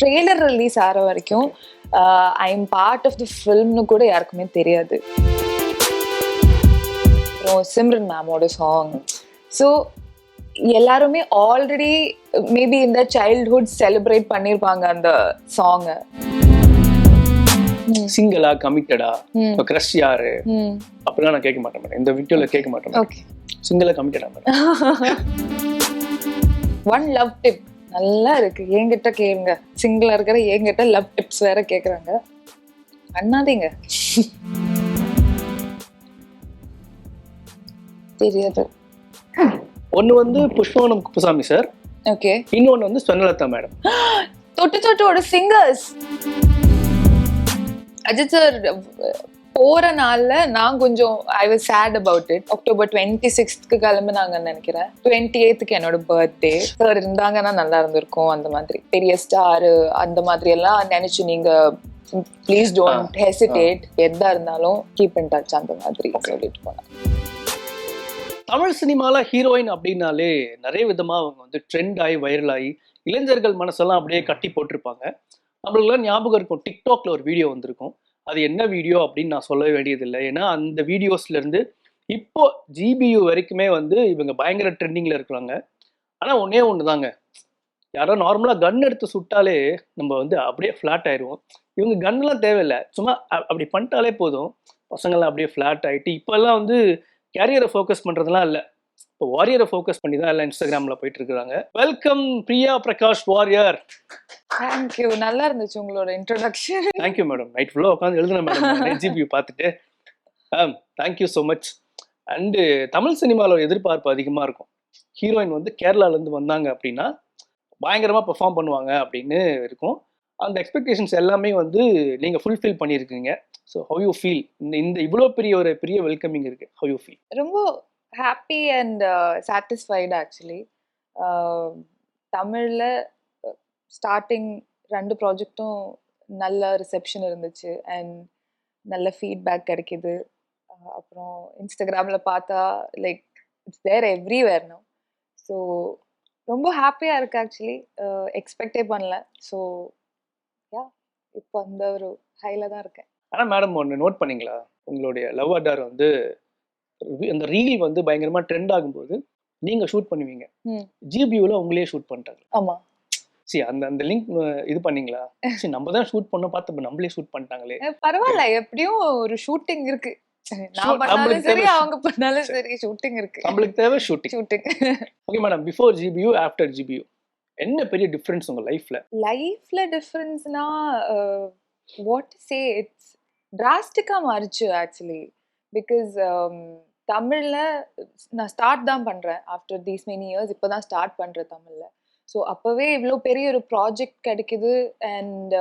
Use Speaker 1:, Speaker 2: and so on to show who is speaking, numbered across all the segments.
Speaker 1: Trailer release ஆகிற வரைக்கும் I am part of the ஃபில்ம்னு கூட யாருக்குமே தெரியாது. அப்புறம் சிம்ரன் மேமோட சாங். ஸோ எல்லாருமே ஆல்ரெடி மேபி இந்த சைல்ட்ஹுட் செலிப்ரேட் பண்ணியிருப்பாங்க அந்த சாங்கை.
Speaker 2: சிங்கிளா கமிட்டடா கிரஷ் யாரு அப்படிலாம் நான் கேட்க மாட்டேன் மேடம். இந்த வீடியோல கேட்க மாட்டேன். சிங்கிளா கமிட்டடா மேடம்.
Speaker 1: ஒன் லவ் டிப் நல்லா இருக்கு, என்கிட்ட கேளுங்க. சிங்கிளா இருக்கிற என்கிட்ட லவ் டிப்ஸ் வேற கேக்குறாங்க, பண்ணாதீங்க. தெரியாது.
Speaker 2: ஒன்னு வந்து புஷ்பவனம் குப்புசாமி சார்,
Speaker 1: ஓகே.
Speaker 2: இன்னொன்னு வந்து ஸ்வர்ணலதா மேடம்.
Speaker 1: தொட்டு தொட்டோட சிங்கர்ஸ். அஜித் சார் போற நாள்ல நான் கொஞ்சம் I was sad about it. October 26க்கு கிளம்புனாங்கன்னு நினைக்கிறேன். 28க்கு என்னோட பர்த்டே. சார் இருந்தாங்கன்னா நல்லா இருந்திருக்கும். அந்த மாதிரி பெரிய ஸ்டார் அந்த மாதிரி எல்லாம் நினைச்சு நீங்க ப்ளீஸ் டோன்ட் ஹெசிடேட், எதா இருந்தாலும் கீப் இன் டச் அந்த மாதிரி சொல்லிட்டு போனேன்.
Speaker 2: தமிழ் சினிமால ஹீரோயின் அப்படின்னாலே நிறைய விதமா அவங்க வந்து ட்ரெண்ட் ஆகி வைரல் ஆகி இளைஞர்கள் மனசெல்லாம் அப்படியே கட்டி போட்டிருப்பாங்க. நம்மளுக்குலாம் ஞாபகம் இருக்கும், டிக்டாக்ல ஒரு வீடியோ வந்திருக்கும். அது என்ன வீடியோ அப்படின்னு நான் சொல்ல வேண்டியதில்லை. ஏன்னா அந்த வீடியோஸ்ல இருந்து இப்போ ஜிபியு வரைக்குமே வந்து இவங்க பயங்கர ட்ரெண்டிங்ல இருக்கிறாங்க. ஆனா ஒன்னே ஒண்ணுதாங்க, யாரோ நார்மலா கன் எடுத்து சுட்டாலே நம்ம வந்து அப்படியே ஃபிளாட் ஆயிடுவோம். இவங்க கன்னுலாம் தேவையில்லை, சும்மா அப்படி பண்ணிட்டாலே போதும், பசங்கள்லாம் அப்படியே ஃபிளாட் ஆயிட்டு இப்பெல்லாம் வந்து கேரியரை ஃபோக்கஸ் பண்றதுலாம் இல்லை, இப்போ வாரியரை ஃபோக்கஸ் பண்ணி தான் எல்லாம் இன்ஸ்டாகிராம்ல போயிட்டு இருக்காங்க. வெல்கம் பிரியா பிரகாஷ் வாரியர்.
Speaker 1: தேங்க்யூ, நல்லா இருந்துச்சு உங்களோட இன்ட்ரோடக்ஷன்.
Speaker 2: Thank you madam. நைட் ஃபுல்லாக உட்காந்து எழுதுனேன் மேடம் ஜிபியூ பார்த்துட்டு. Thank you so much. And Tamil சினிமாவில் எதிர்பார்ப்பு அதிகமாக இருக்கும். ஹீரோயின் வந்து கேரளாலேருந்து வந்தாங்க அப்படின்னா பயங்கரமாக பெர்ஃபார்ம் பண்ணுவாங்க அப்படின்னு இருக்கும். அந்த எக்ஸ்பெக்டேஷன்ஸ் எல்லாமே வந்து நீங்கள் ஃபுல்ஃபில் பண்ணியிருக்கீங்க. So how you feel? இந்த இவ்வளோ பெரிய வெல்கமிங் இருக்கு, ஹவ் யூ ஃபீல்?
Speaker 1: ரொம்ப ஹாப்பி அண்ட் சாட்டிஸ்ஃபைடு ஆக்சுவலி. தமிழில் ஸ்டார்டிங் 2 ப்ராஜெக்டும் நல்ல ரிசெப்ஷன் இருந்துச்சு அண்ட் நல்ல ஃபீட்பேக் கிடைக்கிது. அப்புறம் இன்ஸ்டாகிராமில் பார்த்தா like it's there everywhere now. So ரொம்ப ஹாப்பியாக இருக்குது ஆக்சுவலி. எக்ஸ்பெக்டே பண்ணல. ஸோ யா, இப்போ அந்த ஒரு ஹையில் தான் இருக்கேன்.
Speaker 2: ஆனால் மேடம் ஒன்று நோட் பண்ணீங்களா, உங்களுடைய லவ் அடார் வந்து அந்த ரீல் வந்து பயங்கரமா ட்ரெண்ட் ஆகும்போது நீங்க ஷூட் பண்ணுவீங்க, ஜிபியூல உங்களே ஷூட் பண்ணிட்டாங்க.
Speaker 1: ஆமா,
Speaker 2: சரி அந்த லிங்க் இது பண்ணீங்களா? சரி நம்ம தான் ஷூட் பண்ணோம், பார்த்து நம்மளே ஷூட் பண்ணிட்டாங்களே.
Speaker 1: பரவாயில்ல, எப்படியும் ஒரு ஷூட்டிங் இருக்கு. நான் பண்ணாலும் சரி, அவங்க பண்ணாலும் சரி, ஷூட்டிங் இருக்கு.
Speaker 2: நம்மளுக்கு தேவை shooting. Okay madam, before GPU after GPU என்ன பெரிய டிஃபரன்ஸ் உங்க லைஃப்ல?
Speaker 1: டிஃபரன்ஸ்னா வாட் டு சே, இட்ஸ் டிராஸ்டிக்கா மாறிச்சு ஆக்சுவலி. பிகாஸ் தமிழில் நான் ஸ்டார்ட் தான் பண்ணுறேன் ஆஃப்டர் தீஸ் மெனி இயர்ஸ். இப்போ தான் ஸ்டார்ட் பண்ணுறேன் தமிழில். ஸோ அப்போவே இவ்வளோ பெரிய ஒரு ப்ராஜெக்ட் கிடைக்குது அண்ட்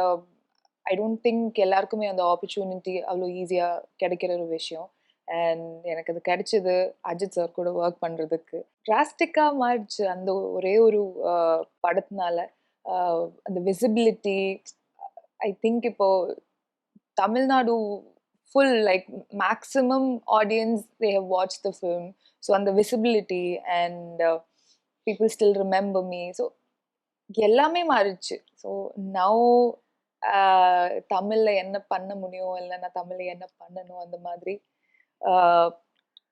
Speaker 1: ஐ டோன்ட் திங்க் எல்லாருக்குமே அந்த ஆப்பர்ச்சுனிட்டி அவ்வளோ ஈஸியாக கிடைக்கிற ஒரு விஷயம். அண்ட் எனக்கு அது கிடைச்சது அஜித் சார் கூட ஒர்க் பண்ணுறதுக்கு. டிராஸ்டிக்காக மாறிடுச்சு அந்த ஒரே ஒரு படத்தினால. அந்த விசிபிலிட்டி, ஐ திங்க் இப்போது Tamil Nadu full, like maximum audience, they have watched the film. So on the visibility and people still remember me. So எல்லாமே மாறிச்சு. So now தமிழ்ல என்ன பண்ண முடியும், இல்லைன்னா தமிழ்ல என்ன பண்ணணும், அந்த மாதிரி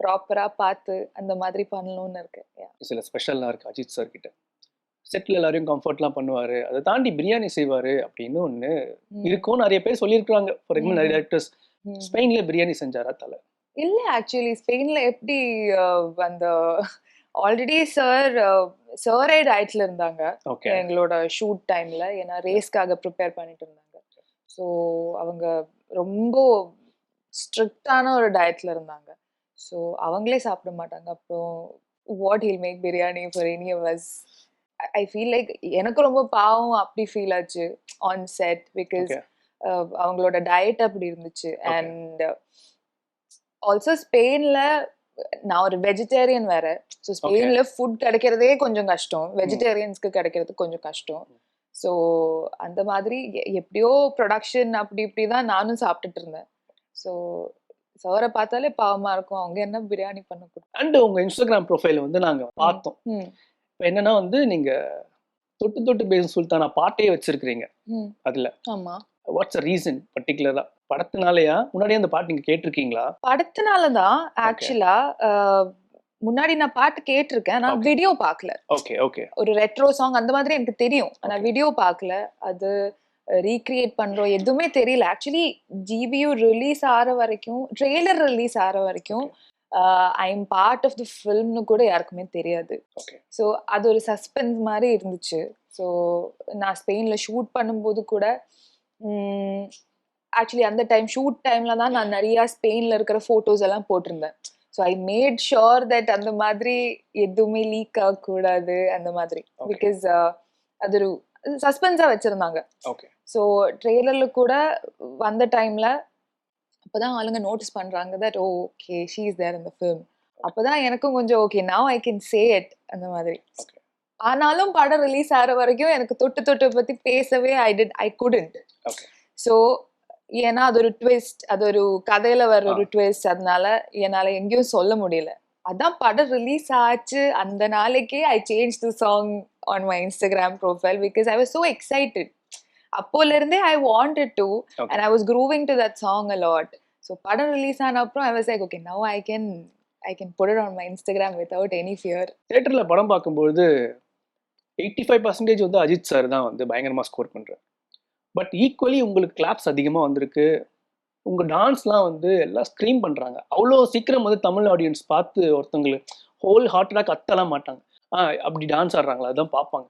Speaker 1: ப்ராப்பரா பார்த்து அந்த மாதிரி பண்ணணும்னு இருக்கு.
Speaker 2: சில ஸ்பெஷல்லாம் இருக்கு அஜித் சார் கிட்ட. செட்டில் எல்லாரையும் கம்ஃபர்ட்லாம் பண்ணுவாரு, அதை தாண்டி பிரியாணி செய்வாரு அப்படின்னு ஒன்று இருக்கும். நிறைய பேர் சொல்லியிருக்காங்க. ஃபார் எக்ஸாம்பிள் நிறைய டேரக்டர்ஸ் ஸ்பெயின்ல பிரியாணி செஞ்சாரா தலை?
Speaker 1: இல்ல, ஆக்சுவலி ஸ்பெயின்ல எப்படி அந்த ஆல்ரெடி சர்ஐ டயட்ல இருந்தாங்க எங்களோட ஷூட் டைம்ல. ஏன்னா ரேஸ்க்காக ப்ரிப்பேர் பண்ணிட்டு இருந்தாங்க. ஸோ அவங்க ரொம்ப ஸ்ட்ரிக்டான ஒரு டயட்ல இருந்தாங்க. ஸோ அவங்களே சாப்பிட மாட்டாங்க. அப்புறம் what will make biryani for any of us. I feel like எனக்கு ரொம்ப பாவம் அப்படி ஃபீல் ஆச்சு ஆன் செட். பிகாஸ் அவங்களோட டயட் அப்படி இருந்துச்சு. அண்ட் ஆல்சோ ஸ்பெயின்ல நான் ஒரு வெஜிடேரியன் வேற. ஸோ ஸ்பெயின்ல ஃபுட் கிடைக்கிறதே கொஞ்சம் கஷ்டம், வெஜிடேரியன்ஸ்க்கு கிடைக்கிறது கொஞ்சம் கஷ்டம். ஸோ அந்த மாதிரி எப்படியோ ப்ரொடக்ஷன் அப்படி இப்படி தான் நானும் சாப்பிட்டுட்டு இருந்தேன். ஸோ சவரை பார்த்தாலே பாவமா இருக்கும், அவங்க என்ன பிரியாணி பண்ண.
Speaker 2: அண்ட் உங்க இன்ஸ்டாகிராம் ப்ரொஃபைல் வந்து நாங்க பார்த்தோம். இப்போ என்னன்னா வந்து நீங்க தொட்டு தொட்டு பேசும் சுல்தானா பாட்டே வச்சிருக்கிறீங்க
Speaker 1: ம்.
Speaker 2: அதுல.
Speaker 1: ஆமா.
Speaker 2: வாட்ஸ் அ ரீசன் பர்டிகுலரா? படத்தினாலயா? முன்னாடியே அந்த பாட்டு நீங்க கேட்டிருக்கீங்களா?
Speaker 1: படத்தினால தான் ஆக்சுவலா. முன்னாடி நான் பாட்டு கேட்டிருக்கேன். நான்
Speaker 2: Okay.
Speaker 1: வீடியோ பார்க்கல.
Speaker 2: ஓகே ஓகே
Speaker 1: ஒரு ரெட்ரோ சாங் அந்த மாதிரி எனக்கு தெரியும். ஆனா
Speaker 2: Okay.
Speaker 1: வீடியோ பார்க்கல. அது ரீக்ரியேட் பண்றோம் எதுவுமே தெரியல. ஆக்சுவலி ஜிபியு ரிலீஸ் ஆற வரைக்கும், ட்ரெய்லர் ரிலீஸ் ஆற வரைக்கும் I am part of the ஃபில்ம்னு கூட யாருக்குமே தெரியாது.
Speaker 2: ஓகே
Speaker 1: ஸோ அது ஒரு சஸ்பென்ஸ் மாதிரி இருந்துச்சு. ஸோ நான் ஸ்பெயின்ல ஷூட் பண்ணும்போது கூட ஆக்சுவலி அந்த ஷூட் டைம்ல தான் நான் நிறைய ஸ்பெயின்ல இருக்கிற போட்டோஸ் எல்லாம் போட்டிருந்தேன். So I made sure that அந்த மாதிரி எதுவுமே லீக் ஆகக்கூடாது அந்த மாதிரி.
Speaker 2: Okay.
Speaker 1: பிகாஸ் அது ஒரு சஸ்பென்ஸா வச்சிருந்தாங்க.
Speaker 2: ஓகே
Speaker 1: ஸோ ட்ரெய்லர்ல கூட வந்த டைம்ல அப்பதான் ஆளுங்க நோட்டீஸ் பண்றாங்க that okay she is there in the film. அப்பதான் எனக்கும் கொஞ்சம் okay now I can say it அந்த மாதிரி.
Speaker 2: ஓகே
Speaker 1: ஆனாலும் படம் ரிலீஸ் ஆகிற வரைக்கும் எனக்கு தொட்டு தொட்டு பத்தி பேசவே ஐ குடன்ட்.
Speaker 2: ஓகே
Speaker 1: ஸோ ஏன்னா அது ஒரு ட்விஸ்ட், அது ஒரு கதையில வர ஒரு ட்விஸ்ட், அதனால என்னால எங்கேயும் சொல்ல முடியல. அதான் படம் ரிலீஸ் ஆச்சு அந்த நாளைக்கே I change the song on my Instagram profile because I was so excited. அப்போல இருந்தே I wanted to and I was grooving to that song a lot. So படம் ரிலீஸ் ஆன அப்புறம் I was like okay now I can put it on my Instagram without any fear.
Speaker 2: தியேட்டர்ல படம் பார்க்கும்போது 85% வந்து Ajith sir தான் வந்து பயங்கரமா ஸ்கோர் பண்றாரு. பட் ஈக்குவலி உங்களுக்கு கிளாப்ஸ் அதிகமா வந்திருக்கு. உங்க டான்ஸ்லாம் வந்து எல்லாம் ஸ்க்ரீம் பண்றாங்க. அவ்வளோ சீக்கிரம் வந்து தமிழ் ஆடியன்ஸ் பார்த்து ஒருத்தவங்களுக்கு ஹோல் ஹார்ட்டடாக கத்தலாம் மாட்டாங்க. அப்படி டான்ஸ் ஆடுறாங்களா அதான் பார்ப்பாங்க.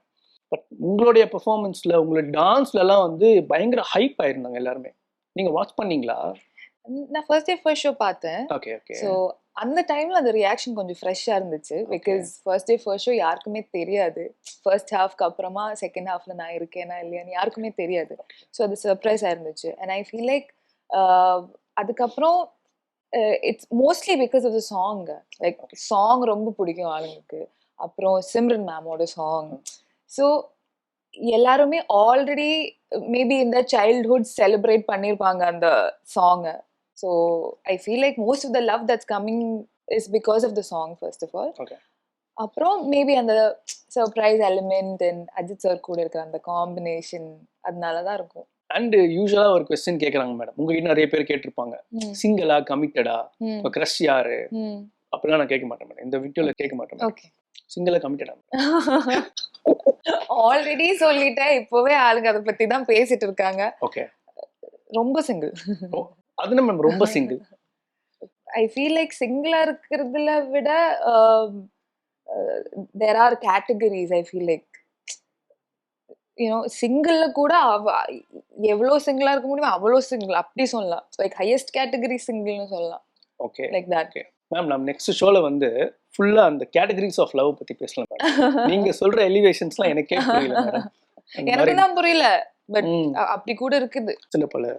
Speaker 2: பட் உங்களுடைய பெர்ஃபார்மன்ஸ்ல உங்களுடைய டான்ஸ்லலாம் வந்து பயங்கர ஹைப் ஆயிருந்தாங்க எல்லாருமே. நீங்க வாட்ச் பண்ணீங்களா?
Speaker 1: நான் ஃபர்ஸ்ட் டே ஃபர்ஸ்ட் ஷோ பார்த்தேன்.
Speaker 2: ஓகே ஓகே
Speaker 1: ஸோ அந்த டைம்ல அந்த ரியாக்ஷன் கொஞ்சம் ஃப்ரெஷ்ஷாக இருந்துச்சு. Because first day first show யாருக்குமே தெரியாது. ஃபர்ஸ்ட் ஹாஃப்க்கு அப்புறமா செகண்ட் ஹாஃப்ல நான் இருக்கேனா இல்லையான்னு யாருக்குமே தெரியாது. ஸோ அது சர்ப்ரைஸாக இருந்துச்சு. அண்ட் ஐ ஃபீல் லைக் அதுக்கப்புறம் it's mostly because of the song. Like song ரொம்ப பிடிக்கும் ஆளுங்களுக்கு. அப்புறம் சிம்ரன் மேமோட சாங். ஸோ எல்லாருமே ஆல்ரெடி மேபி இந்த சைல்ட்ஹுட் செலிப்ரேட் பண்ணியிருப்பாங்க அந்த சாங்கை. So I feel like most of the love that's coming is because of the song first of all.
Speaker 2: Okay.
Speaker 1: அப்புறம் மேபி அந்த surprise element and Ajith sir கூட இருக்கிற அந்த காம்பினேஷன் அதனால தான் இருக்கும்.
Speaker 2: அண்ட் யூசுவலா ஒரு क्वेश्चन கேக்குறாங்க மேடம். உங்ககிட்ட நிறைய பேர் கேட்டிருப்பாங்க. சிங்கிளா கமிட்டடா? உங்க கிரஷ் யாரு? அப்படிலாம் நான் கேட்க மாட்டேன் மேடம். இந்த வீடியோல கேட்க மாட்டேன்.
Speaker 1: ஓகே.
Speaker 2: சிங்கிளா கமிட்டடா?
Speaker 1: ஆல்ரெடி சொல்லிட்டேன். இப்போவே ஆளுங்க அதை பத்தி தான் பேசிட்டு இருக்காங்க.
Speaker 2: ஓகே.
Speaker 1: ரொம்ப சிங்கிள்.
Speaker 2: அது நம்ம ரொம்ப சிங்கிள்.
Speaker 1: ஐ ஃபீல் லைக் சிங்கிளா இருக்கிறதுல விட there are categories. I feel like சிங்கிள்ல கூட எவ்வளோ சிங்கிளா இருக்க முடியுமோ அவ்வளோ சிங்கிள் அப்படி சொல்லலாம். லைக் ஹையஸ்ட் கேட்டகரி சிங்கிள்னு சொல்லலாம்.
Speaker 2: Okay
Speaker 1: like that.
Speaker 2: மேம் நம்ம நெக்ஸ்ட் ஷோல வந்து ஃபுல்லா அந்த கேட்டகரிஸ் ஆஃப் லவ் பத்தி பேசலாம் மேடம். நீங்க சொல்ற எலிவேஷன்ஸ்லாம் எனக்கே புரியல மேடம்.
Speaker 1: எனக்கு தான் புரியல. பட் அப்படி கூட இருக்குது.
Speaker 2: சில பல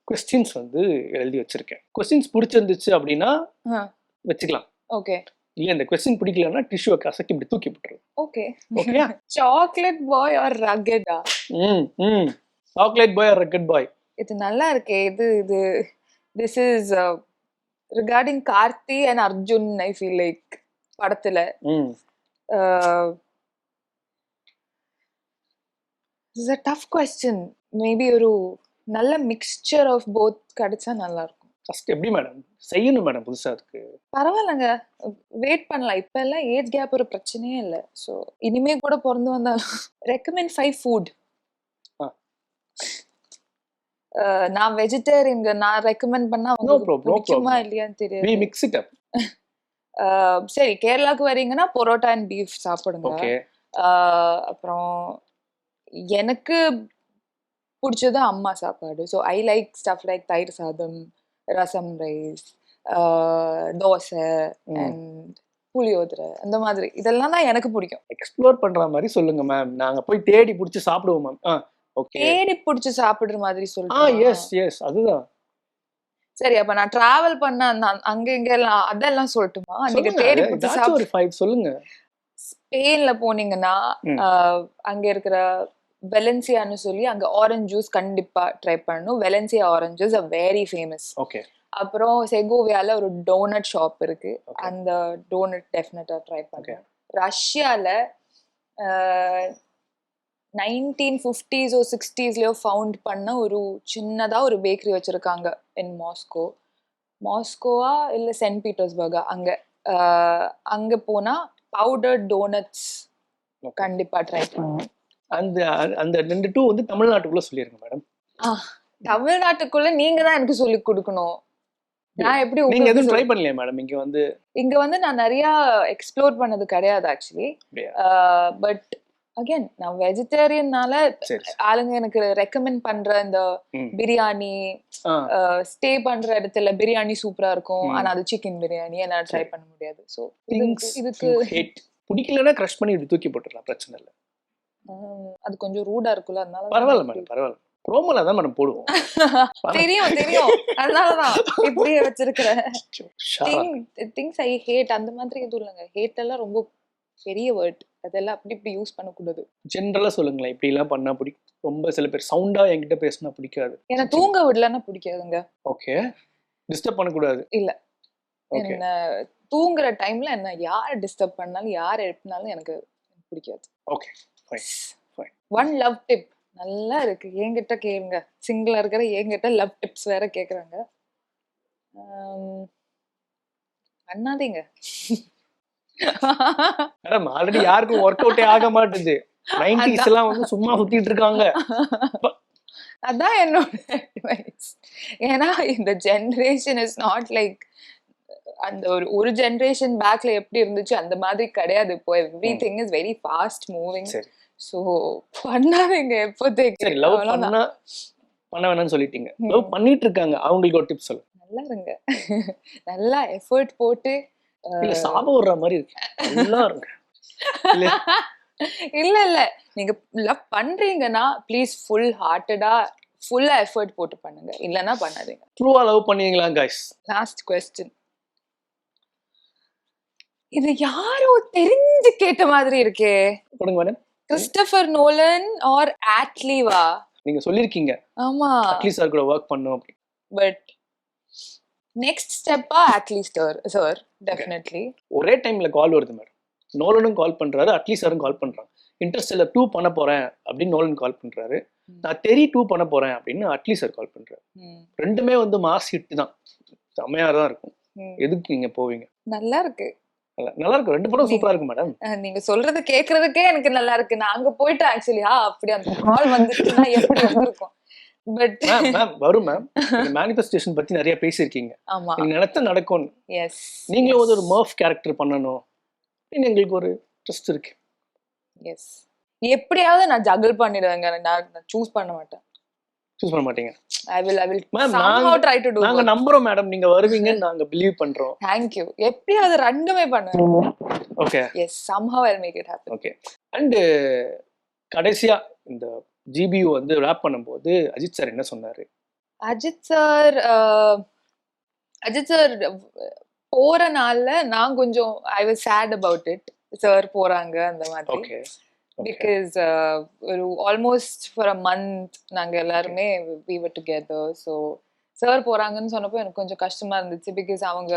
Speaker 2: क्वेश्चंस வந்து எழுதி வச்சிருக்கேன். क्वेश्चंस பிடிச்சிருந்துச்சு அப்படினா வெச்சுக்கலாம்.
Speaker 1: ஓகே.
Speaker 2: இல்ல இந்த क्वेश्चन பிடிக்கலனா டிஷ்யூ கசக்கி இப்படி தூக்கி போட்டுரு.
Speaker 1: Okay.
Speaker 2: Okay.
Speaker 1: Chocolate boy or ரக்கெட்டா?
Speaker 2: Chocolate boy or rugged boy.
Speaker 1: இது நல்லா இருக்கே. இது this is regarding Karthi and Arjun. I feel like படத்துல this is a tough question. Maybe ஒரு நல்ல மிக்ஸ்சர் ஆஃப் போத் கிடைச்சா நல்லா இருக்கும்.
Speaker 2: ஃபர்ஸ்ட் எப்படி மேடம் செய்யணும் மேடம் புதுசா இருக்கு?
Speaker 1: பரவாயில்லங்க, வெயிட் பண்ணலாம். இப்ப எல்லாம் ஏஜ் கேப் ஒரு பிரச்சனையே இல்லை. ஸோ இனிமே கூட பிறந்து வந்தாலும் ரெக்கமெண்ட் 5 ஃபுட். நான் வெஜிடேரியன், நான் ரெக்கமெண்ட் பண்ணா பிடிக்குமா இல்லையான்னு தெரியாது.
Speaker 2: we mix it up.
Speaker 1: சரி, கேரளாக்கு வரீங்கன்னா பரோட்டா அண்ட் பீஃப் சாப்பிடுங்க. அப்புறம் எனக்கு பிடிச்சது அம்மா சாப்பாடு. So I like stuff like தயிர் சாதம், ரசம் ரைஸ், தோசை அண்ட் புளியோதரை, அந்த மாதிரி இதெல்லாம் தான் எனக்கு பிடிக்கும்.
Speaker 2: எக்ஸ்ப்ளோர் பண்ற மாதிரி சொல்லுங்க மேம். நாங்க போய் தேடி பிடிச்சி சாப்பிடுவோம் மேம். ஓகே.
Speaker 1: தேடி பிடிச்சி சாப்பிடுற மாதிரி சொல்லுங்க.
Speaker 2: எஸ் எஸ் அதுதான்.
Speaker 1: சரி, அப்ப நான் டிராவல் பண்ண அங்க இங்க எல்லாம் அதெல்லாம் சொல்லட்டுமா? நீங்க தேடி பிடிச்சி சாப்பிடு.
Speaker 2: ஒரு 5 சொல்லுங்க.
Speaker 1: ஸ்பெயின்ல போனீங்கன்னா அங்க இருக்கிற வெலன்சியான்னு சொல்லி அங்க ஆரஞ்சு ஜூஸ் கண்டிப்பா ட்ரை பண்ணணும். Valencia orange juice are very famous.
Speaker 2: Okay.
Speaker 1: அப்புறம் செகோவியால ஒரு டோனட் ஷாப் இருக்கு. அந்த டோனட் டெஃபினட்டா ட்ரை பண்ணுங்க. ரஷ்யால 1950s 60s ஃபவுண்ட் பண்ண ஒரு சின்னதா ஒரு பேக்கரி வச்சிருக்காங்க இன் மாஸ்கோவா இல்ல சென்ட் பீட்டர்ஸ்பர்கா அங்க போனா பவுடர்ட் டோனட்ஸ் கண்டிப்பா ட்ரை பண்ணுங்க.
Speaker 2: அந்த அந்த 2 வந்து தமிழ்நாட்டுக்குள்ள சொல்லிருங்க மேடம்.
Speaker 1: தமிழ்நாட்டுக்குள்ள நீங்க தான் எனக்கு சொல்லி கொடுக்கணும். நான் எப்படி
Speaker 2: நீங்க எதுவும் ட்ரை பண்ணலையா மேடம்?
Speaker 1: இங்க வந்து நான் நிறைய எக்ஸ்ப்ளோர் பண்ணது கிடையாது ஆக்சுவலி. பட் அகைன் நான் வெஜிடேரியன்னால ஆளுங்க எனக்கு ரெக்கமெண்ட் பண்ற இந்த பிரியாணி ஸ்டே பண்ற இடத்துல பிரியாணி சூப்பரா இருக்கும். ஆனா அது சிக்கன் பிரியாணி என்னால ட்ரை பண்ண முடியாது. சோ இதுக்கு
Speaker 2: பிடிக்கலன்னா கிரஷ் பண்ணி தூக்கி போட்டுடலாம், பிரச்சனை இல்லை.
Speaker 1: அது கொஞ்சம் ரூடா இருக்குல்ல, அதனால
Speaker 2: பரவாயில்ல மேடம், பரவாயில்ல. ப்ரோமோல தான் மேடம் போடுவோம்.
Speaker 1: தெரியும் அதனாலதான் இப்படியே வச்சிருக்கிறேன். திங்ஸ் ஐ ஹேட் அந்த மாதிரி எதுவும் இல்லைங்க. ஹேட் எல்லாம் ரொம்ப பெரிய வேர்ட், அதெல்லாம் அப்படி இப்படி யூஸ் பண்ணக்கூடாது.
Speaker 2: ஜென்ரலா சொல்லுங்களேன், இப்படி எல்லாம் பண்ணா பிடிக்கும். ரொம்ப சில பேர் சவுண்டா என்கிட்ட பேசினா பிடிக்காது.
Speaker 1: எனக்கு தூங்க விடலன்னா பிடிக்காதுங்க.
Speaker 2: ஓகே, டிஸ்டர்ப் பண்ணக்கூடாது.
Speaker 1: இல்ல, என்ன தூங்குற டைம்ல என்ன யார் டிஸ்டர்ப் பண்ணாலும் யார் எழுப்பினாலும் எனக்கு பிடிக்காது.
Speaker 2: Okay, fine.
Speaker 1: One love tip நல்லா இருக்கு, என்கிட்ட கேளுங்க. சிங்கிளா இருக்கிற என்கிட்ட லவ் டிப்ஸ் வேற கேக்குறாங்க. பண்ணாதீங்க
Speaker 2: மேடம், ஆல்ரெடி யாருக்கும் ஒர்க் அவுட்டே ஆக மாட்டேங்குது. 90s எல்லாம் வந்து சும்மா சுத்திட்டு இருக்காங்க.
Speaker 1: அதான் என்னோட அட்வைஸ். ஏன்னா இந்த ஜெனரேஷன் இஸ் நாட் லைக் அந்த ஒரு ஜெனரேஷன் பேக்ல எப்படி இருந்துச்சு அந்த மாதிரி கிடையாது. இப்போ every thing is very fast moving. So பண்ணாதீங்க எப்போதைக்கு.
Speaker 2: லவ் பண்ண வேணாம்னு சொல்லிட்டீங்க, லவ் பண்ணிட்டு இருக்காங்க, அவங்களுக்கு ஒரு டிப் சொல்லுங்க.
Speaker 1: நல்லா இருங்க, நல்லா எஃபர்ட் போட்டு.
Speaker 2: இல்ல சாபம் வர்ற மாதிரி இருக்கு, நல்லா இருங்க.
Speaker 1: இல்ல நீங்க லவ் பண்றீங்கன்னா ப்ளீஸ் ஃபுல் ஹார்ட்டடா ஃபுல்லா எஃபர்ட் போட்டு பண்ணுங்க, இல்லனா பண்ணாதீங்க.
Speaker 2: ட்ரூவா லவ் பண்ணீங்களா गाइस?
Speaker 1: Last question. இது யாரோ தெரிஞ்சு கேட்ட மாதிரி இருக்கே.
Speaker 2: கொடுங்க மேடம்.
Speaker 1: கிறிஸ்டோபர் நோலன் ஆர் ஆட்லிவா?
Speaker 2: நீங்க சொல்லிருக்கீங்க.
Speaker 1: ஆமா,
Speaker 2: அட்லி சார் கூட வர்க் பண்ணனும் அப்படி.
Speaker 1: பட் நெக்ஸ்ட் ஸ்டெப்பா அட்லி சார் டெஃபினெட்லி.
Speaker 2: ஒரே டைம்ல கால் வருது மேடம். நோலனும் கால் பண்றாரு, அட்லி சாரும் கால் பண்றாங்க. இன்டர்ஸ்டெல்லர் 2 பண்ண போறேன் அப்படின்னு நோலன் கால் பண்றாரு. நான் தெரி 2 பண்ண போறேன் அப்படின்னு அட்லி சார் கால் பண்றாரு. ரெண்டுமே வந்து மாஸ் ஹிட் தான், செமையா தான் இருக்கும். எதுக்கு நீங்க போவீங்க?
Speaker 1: நல்லா இருக்கு,
Speaker 2: நல்லா இருக்கு. ரெண்டு படம் சூப்பரா இருக்கு மேடம்.
Speaker 1: நீங்க சொல்றது கேக்குறதுக்கே எனக்கு நல்லா இருக்கு. நான் அங்க போயிட்டு ஆக்சுவலி அப்படி அந்த கால் வந்துச்சுன்னா எப்படி வந்திருக்கும். பட்
Speaker 2: மேம் வரும் மேம். மேனிஃபெஸ்டேஷன் பத்தி நிறைய பேசியிருக்கீங்க.
Speaker 1: ஆமா,
Speaker 2: நீங்க நினைச்சா நடக்கும்.
Speaker 1: எஸ்,
Speaker 2: நீங்களும் வந்து ஒரு மர்ஃப் கேரக்டர் பண்ணணும் அப்படின்னு எங்களுக்கு ஒரு ட்ரஸ்ட் இருக்கு.
Speaker 1: எஸ், எப்படியாவது நான் ஜகிள் பண்ணிடுவேங்க. நான் சூஸ் பண்ண மாட்டேன்.
Speaker 2: சூஸ் பண்ண மாட்டீங்க?
Speaker 1: I will somehow try to do.
Speaker 2: நாங்க நம்புறோம் மேடம், நீங்க வருவீங்கன்னு நாங்க பிலீவ் பண்றோம்.
Speaker 1: Thank you. எப்படியாவது ரெண்டுமே பண்ணுவேன்.
Speaker 2: Okay,
Speaker 1: yes, somehow I'll make it happen.
Speaker 2: Okay. And கடைசியா இந்த ஜிபியு வந்து ராப் பண்ணும்போது அஜித் சார் என்ன சொன்னாரு?
Speaker 1: அஜித் சார் போற நாள்ல நான் கொஞ்சம் I was sad about it. Sir போறாங்க அந்த மாதிரி.
Speaker 2: ஓகே,
Speaker 1: because ஒரு almost for a month நாங்க எல்லாருமே we were together. so sir போறாங்கன்னு சொன்னப்போ எனக்கு கொஞ்சம் கஷ்டமா இருந்துச்சு. பிகாஸ் அவங்க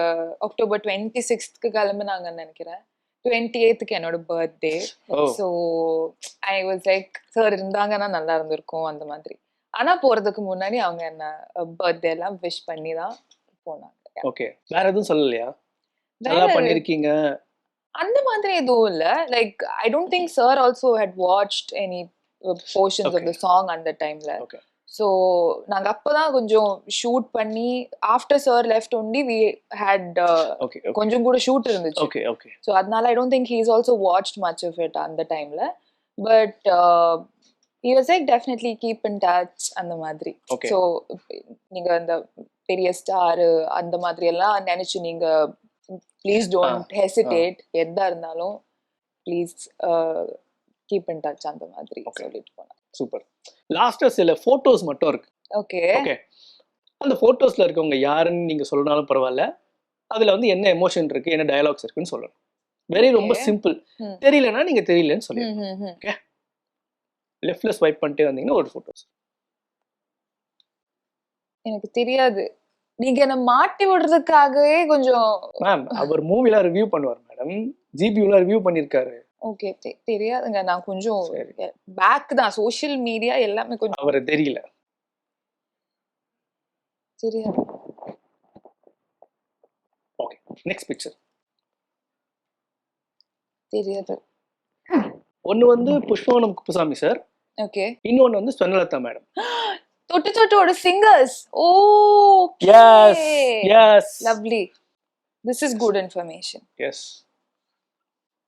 Speaker 1: அக்டோபர் 26th கிளம்புனாங்கன்னு நினைக்கிறேன். 28th என்னோட birthday. So I was like sir இருந்தாங்கன்னா நல்லா இருந்திருக்கும் அந்த மாதிரி. ஆனா போறதுக்கு முன்னாடி அவங்க என்ன பர்த்டே எல்லாம் விஷ் பண்ணி தான் போனாங்க.
Speaker 2: ஓகே, வேற எதுவும் சொல்லலையா? நல்லா பண்ணிருக்கீங்க
Speaker 1: அந்த மாதிரி எதுவும் இல்ல. Like I don't think sir also had watched any portions of the song அந்த டைம்ல. ஸோ நாங்கள் அப்போதான் கொஞ்சம் ஷூட் பண்ணி after sir left only we had கொஞ்சம் கூட ஷூட் இருந்துச்சு.
Speaker 2: Okay, okay.
Speaker 1: ஸோ அதனால I don't think he is also watched much of it அந்த டைம்ல. But he was like definitely keep in touch அந்த மாதிரி. ஸோ நீங்க அந்த பெரிய ஸ்டார் அந்த மாதிரி எல்லாம் நினைச்சு நீங்க ப்ளீஸ் டோன்ட் ஹெசிடேட், எதா இருந்தாலும் ப்ளீஸ் கீப் இன் டச் அந்த மாதிரி சொல்லிட்டு போனேன்.
Speaker 2: சூப்பர். லாஸ்டா சில போட்டோஸ் மட்டும் இருக்கு.
Speaker 1: Okay,
Speaker 2: okay. அந்த போட்டோஸ்ல இருக்கவங்க யாருன்னு நீங்க சொல்லனாலும் பரவாயில்ல, அதுல வந்து என்ன எமோஷன் இருக்கு, என்ன டயலாக்ஸ் இருக்குன்னு சொல்லணும். வெரி ரொம்ப சிம்பிள். தெரியலன்னா நீங்க தெரியலன்னு சொல்லுங்க. ஓகே, லெஃப்ட்ல ஸ்வைப் பண்ணிட்டே வந்தீங்கன்னா ஒரு போட்டோஸ்.
Speaker 1: எனக்கு தெரியாது, நீங்க என்ன மாட்டி விடுறதுக்காகவே கொஞ்சம்.
Speaker 2: மேம் அவர் மூவிலாம் ரிவ்யூ பண்ணுவார் மேடம், ஜிபியூலாம் ரிவ்யூ பண்ணிருக்காரு.
Speaker 1: ஓகே, தெரியாதுங்க. நான் கொஞ்சம்
Speaker 2: சரி.
Speaker 1: பேக் தான். சோஷியல் மீடியா எல்லாமே கொஞ்சம்
Speaker 2: அவரை தெரியல.
Speaker 1: தெரியாது.
Speaker 2: Okay, next picture.
Speaker 1: தெரியாது.
Speaker 2: ஒன்னு வந்து புஷ்பவனம் குப்புசாமி சார்,
Speaker 1: ஓகே.
Speaker 2: இன்னொன்னு வந்து ஸ்வர்ணலதா மேடம்.
Speaker 1: தொட்டு தொட்டோட singers. Okay.
Speaker 2: Yes yes
Speaker 1: lovely. This is good information.
Speaker 2: Yes.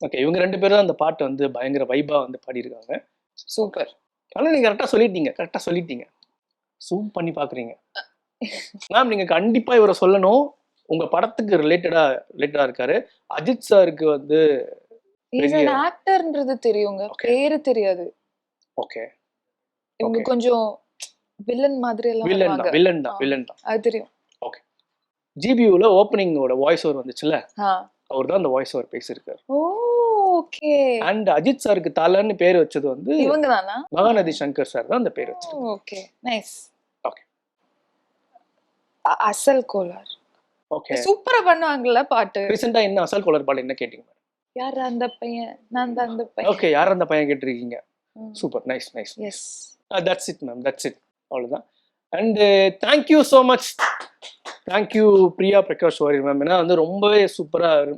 Speaker 2: Okay, இவங்க 2 பேரும் தான் அந்த பாட்டு வந்து பயங்கர வைபா வந்து பாடியிருக்காங்க.
Speaker 1: சூப்பர்.
Speaker 2: ஆனால் நீங்க கரெக்டா சொல்லிட்டீங்க. சூம் பண்ணி பாக்குறீங்க மேம். நீங்க கண்டிப்பா இவரை சொல்லணும். உங்க படத்துக்கு ரிலேட்டடா இருக்காரு. அஜித் சாருக்கு வந்து
Speaker 1: இஸ் an ஆக்டர்ன்றது தெரியுங்க. பேரு தெரியாது.
Speaker 2: ஓகே.
Speaker 1: இவங்க கொஞ்சம் வில்லன் மாதிரி எல்லாம் வருவாங்க.
Speaker 2: வில்லன் தான்.
Speaker 1: அது தெரியும்.
Speaker 2: ஓகே. ஜிபியூல ஓப்பனிங்கோட வாய்ஸ் ஓவர் வந்துச்சுல, அவர் தான் அந்த வாய்ஸ் ஓவர் பேசியிருக்காரு.
Speaker 1: ஓகே.
Speaker 2: அண்ட் அஜித் சாருக்கு தலன்னு பேர் வச்சது வந்து
Speaker 1: இவங்க தானா?
Speaker 2: மகாநதி சங்கர் சார் தான் அந்த பேர் வச்சது.
Speaker 1: Okay, nice.
Speaker 2: ஓகே.
Speaker 1: அசல் கோலார்.
Speaker 2: ஓகே,
Speaker 1: சூப்பரா பண்ணுவாங்கல்ல பாட்டு.
Speaker 2: ரீசெண்டா என்ன அசல் கோலார் பாட்டு என்ன கேட்டீங்க?
Speaker 1: யார் அந்த பையன்? நான் தான் அந்த பையன்.
Speaker 2: ஓகே, யார் அந்த பையன் கேட்டிருக்கீங்க. Super, nice.
Speaker 1: Yes.
Speaker 2: That's it ma'am, that's it. அவ்வளோதான். And thank you so much. Thank you Priya Prakash Varrier ma'am. ஏன்னா வந்து ரொம்பவே சூப்பராக,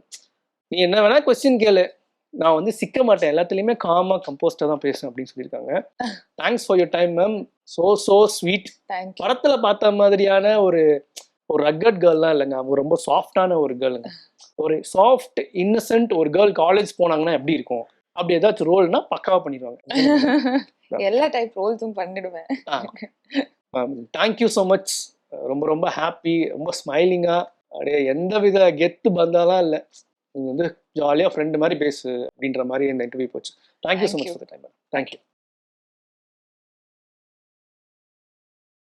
Speaker 2: நீ என்ன வேணா கொஸ்டின் கேளு, நான் வந்து சிக்க மாட்டேன், எல்லாத்துலேயுமே காமா கம்போஸ்டாக தான் பேசுவேன் அப்படின்னு சொல்லியிருக்காங்க. Thanks for your time ma'am. So sweet. படத்தில் பார்த்த மாதிரியான ஒரு ரக்கட் கேர்லாம் இல்லைங்க, அவங்க ரொம்ப சாஃப்டான ஒரு கேர்ளுங்க. ஒரு சாஃப்ட் இன்னசென்ட் ஒரு கேர்ள் காலேஜ் போனாங்கன்னா எப்படி இருக்கும், அப்படி ஏதாச்சும் ரோல்னா பக்காவா பண்ணிடுவாங்க.
Speaker 1: எல்லா டைப் ரோல்ஸும் பண்ணிடுவேன்.
Speaker 2: Thank you so much. ரொம்ப ஹாப்பி, ரொம்ப ஸ்மைலிங்கா, அப்படியே எந்த வித கெத்து பந்தாலாம் இல்லை, நீங்க வந்து ஜாலியா ஃப்ரெண்டு மாதிரி பேசு அப்படின்ற மாதிரி இந்த இன்டர்வியூ போச்சு. Thank you so much for the time. Thank you.